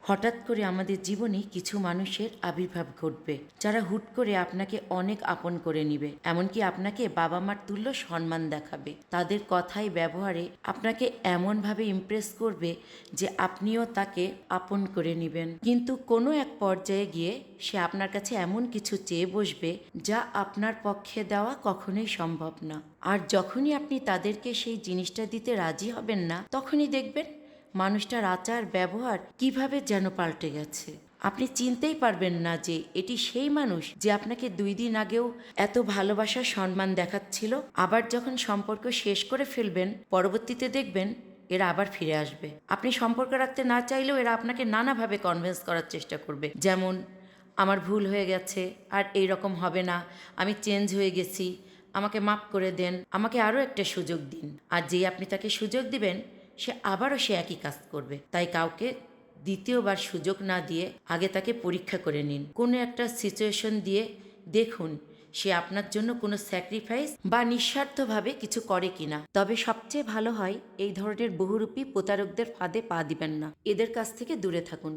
হঠাৎ করে আমাদের জীবনে কিছু মানুষের আবির্ভাব ঘটবে যারা হুট করে আপনাকে অনেক আপন করে নিবে, এমনকি আপনাকে বাবা মার তুল্য সম্মান দেখাবে। তাদের কথায় ব্যবহারে আপনাকে এমনভাবে ইমপ্রেস করবে যে আপনিও তাকে আপন করে নেবেন। কিন্তু কোনো এক পর্যায়ে গিয়ে সে আপনার কাছে এমন কিছু চেয়ে বসবে যা আপনার পক্ষে দেওয়া কখনোই সম্ভব না। আর যখনই আপনি তাদেরকে সেই জিনিসটা দিতে রাজি হবেন না, তখনই দেখবেন মানুষটার আচার ব্যবহার কিভাবে যেন পাল্টে গেছে। আপনি চিনতেই পারবেন না যে এটি সেই মানুষ যে আপনাকে 2 দিন আগেও এত ভালোবাসা সম্মান দেখাচ্ছিল। আবার যখন সম্পর্ক শেষ করে ফেলবেন, পরবর্তীতে দেখবেন এরা আবার ফিরে আসবে। আপনি সম্পর্ক রাখতে না চাইলেও এরা আপনাকে নানাভাবে কনভিন্স করার চেষ্টা করবে, যেমন আমার ভুল হয়ে গেছে, আর এই রকম হবে না, আমি চেঞ্জ হয়ে গেছি, আমাকে মাফ করে দেন, আমাকে আরও একটা সুযোগ দিন। আর যেই আপনি তাকে সুযোগ দিবেন, সে আবারও সে একই কাজ করবে। তাই কাউকে দ্বিতীয়বার সুযোগ না দিয়ে আগে তাকে পরীক্ষা করে নিন। কোনো একটা সিচুয়েশন দিয়ে দেখুন সে আপনার জন্য কোনো স্যাক্রিফাইস বা নিঃস্বার্থভাবে কিছু করে কিনা। তবে সবচেয়ে ভালো হয় এই ধরনের বহুরূপী প্রতারকদের ফাঁদে পা দিবেন না, এদের কাছ থেকে দূরে থাকুন।